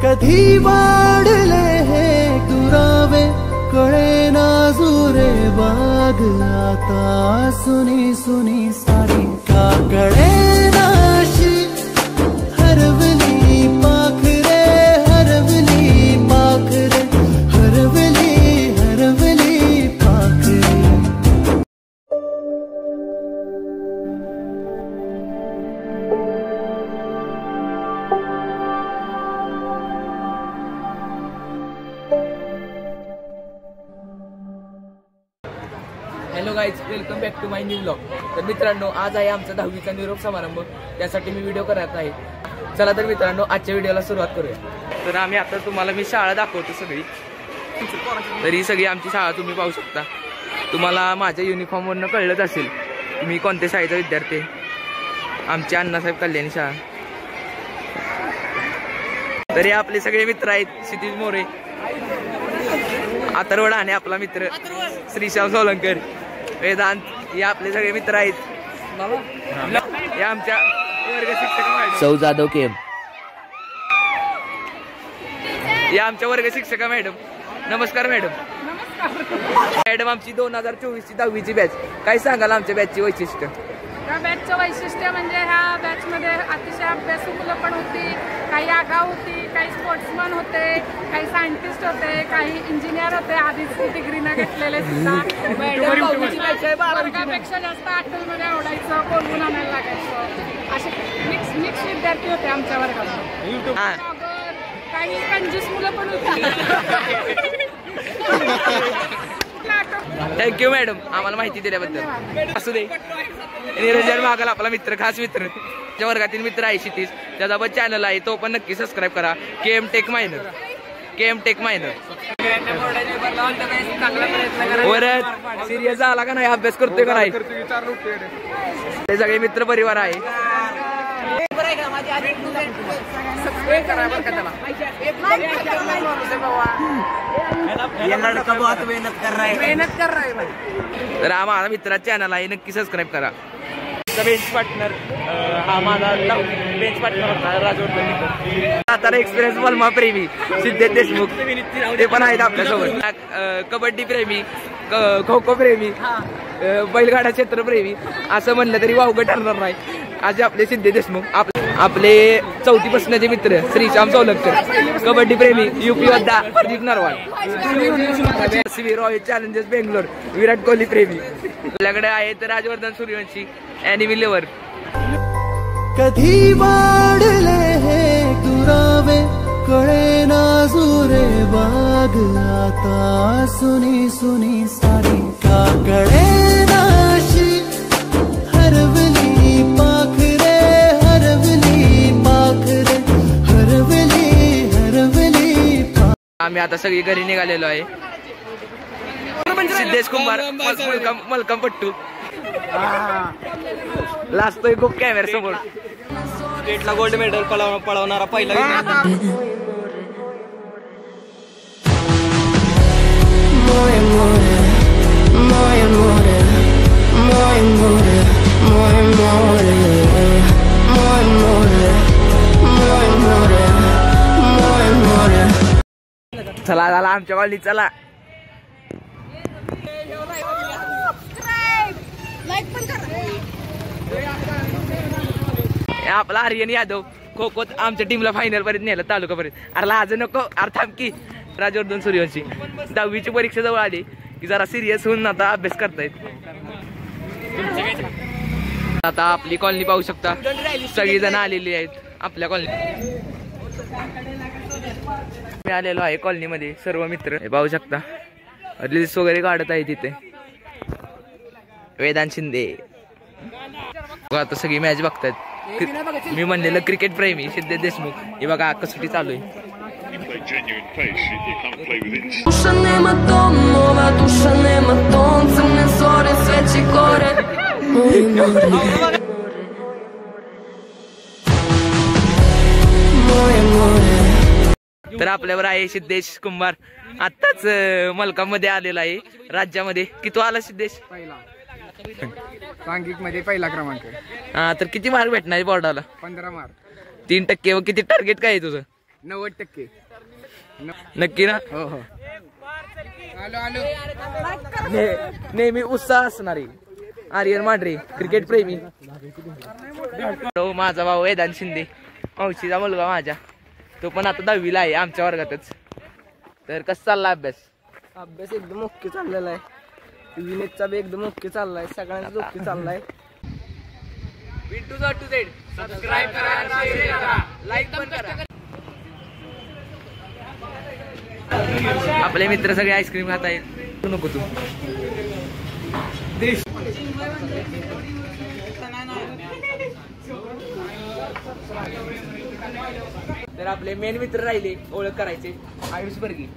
कधी वाढले हे दुरावे कळे ना जुरे बाग आता सुनी सुनी सारी का कळे नाशी हरवली पाखरे हरवली पाखरे हरवली हरवली पाखरे। Hello guys, welcome back to my new blog. तर मित्रांनो, आज आहे आमचा 10वीचा निरोप समारंभ, त्यासाठी मी व्हिडिओ करत आहे। चला तर मित्रांनो, आजच्या व्हिडिओला सुरुवात करूया। तर आम्ही आता तुम्हाला मी शाळा दाखवतो सगळी। तर ही सगळी आमची शाळा तुम्ही पाहू शकता। तुम्हाला माझ्या युनिफॉर्मवरनं कळलंच असेल की मी कोणत्या शाळेचा विद्यार्थी आहे। आमची अण्णासाहेब कल्याणी शाळा। तर हे आपले सगळे मित्र आहेत, क्षितिज मोरे, अथर्व आणि आपला मित्र श्रीश्याम सोलंकर, वेदांत, हे आपले सगळे मित्र आहेत। हे आमच्या वर्ग शिक्षक सौ जाधव केम, हे आमच्या वर्ग शिक्षका मॅडम। नमस्कार मॅडम। मॅडम, आमची 2024ची 10वीची बॅच, काय सांगाल आमच्या बॅचची वैशिष्ट्य? या बॅचचं वैशिष्ट्य म्हणजे ह्या बॅचमध्ये अतिशय अभ्यासू मुलं पण होती, काही आगाऊ होती, काही स्पोर्ट्समन होते, काही सायंटिस्ट होते, काही इंजिनियर होते, आधीच डिग्री न घेतलेले सुद्धा। वर्गापेक्षा जास्त आठवमध्ये आवडायचं, बोलवून आणायला लागायचं, असे मिक्स विद्यार्थी होते आमच्या वर्गात। काही कंजूस मुलं पण होती। थँक्यू मॅडम, आम्हाला माहिती दिल्याबद्दल। असू दे। निरंजन महागल आपला मित्र, खास मित्र, त्या वर्गातील मित्र आहे क्षितिज, त्याचा पण चॅनल आहे, तो पण नक्की सबस्क्राईब करा। KM tech minor, KM tech minor. वरच सिरियस झाला का नाही, अभ्यास करतोय का नाही, ते सगळे मित्र परिवार आहे। तर हा माझा मित्राचा चॅनल आहे, नक्की सबस्क्राईब करा। बेंच पार्टनर हा माझा बेंच पार्टनर होता, राजवर्धन। सातारा एक्सपिरियन्स बलमा प्रेमी सिद्धेश देशमुख, ते पण आहेत आपल्यासोबत। कबड्डी प्रेमी, खो खो प्रेमी, बैलगाडा क्षेत्र प्रेमी, असं म्हणलं तरी वावगं ठरणार नाही। आज आपले सिद्धेश देशमुख, आपले 4थी पासूनचे मित्र श्रीश्याम सोलंकर, कबड्डी प्रेमी, यूपी योद्धा प्रदीप नरवाल, रॉयल चॅलेंजर्स बेंगलोर विराट कोहली प्रेमी। आपल्याकडे आहेत राजवर्धन सूर्यवंशी, अॅनिमी लेवर। कधी वाढले हे दुरावे कळे ना जुरे बाग आता सुनी सुनी सारी का कळे नाशी हरवली पाखरे हरवली पाखरे हरवली हरवली। आम्ही आता सगळी घरी निघालेलो आहे। सिद्धेश कुमार, मलकम पट्टू लाजतोय खूप कॅमेरा समोर। स्टेटला गोल्ड मेडल पळवणारा पहिला चला झाला आमच्या कॉलनी, चला। आपला आर्यन यादव खो खोत आमच्या टीमला फायनल पर्यंत नेलं, तालुकापर्यंत। अरे लाज नको, अरे थांब की। राजवर्धन सूर्यवंशी, 10वीची परीक्षा जवळ आली की जरा सिरियस होऊन आता अभ्यास करतायत। आता आपली कॉलनी पाहू शकता, सगळी जण आलेली आहेत आपल्या कॉलनी। मी आलेलो आहे कॉलनीमध्ये, सर्व मित्र हे पाहू शकता, रील्स वगैरे काढत आहे तिथे। वेदांत शिंदे आता सगळी मॅच बघतायत। मी म्हणलेलं क्रिकेट प्रेमी सिद्धेश देशमुख, हे बघा कसोटी चालू आहे। तर आपल्यावर आहे सिद्धेश कुमार, आताच मलकाम मध्ये आलेला आहे राज्यामध्ये। किती आला सिद्धेश? पहिला सांघिक मध्ये पहिला क्रमांक। हा, तर किती मार्क भेटणार बोर्डाला? 15 मार्क। 3% व किती टार्गेट काय आहे तुझं? 90%. नक्की ना? हो हो. आलो आलो. नेहमी उत्साह असणारी आर्यन मांढरे क्रिकेट प्रेमी. माझा भाऊ वेदांत शिंदे, मावशीचा मुलगा माझ्या, तो पण आता 10वीला आहे आमच्या वर्गातच. तर कसं चालला अभ्यास? अभ्यास एकदम ओके चाललेला आहे. विनेतचा बी एकदम ओके चाललाय. सगळ्यांचा ओके चाललाय. सबस्क्राइब करा, लाईक पण करा. आपले मित्र सगळे आईस्क्रीम खात आहेत. नको तू. तर आपले मेन मित्र राहिले ओळख करायचे. आयुष बर्गी.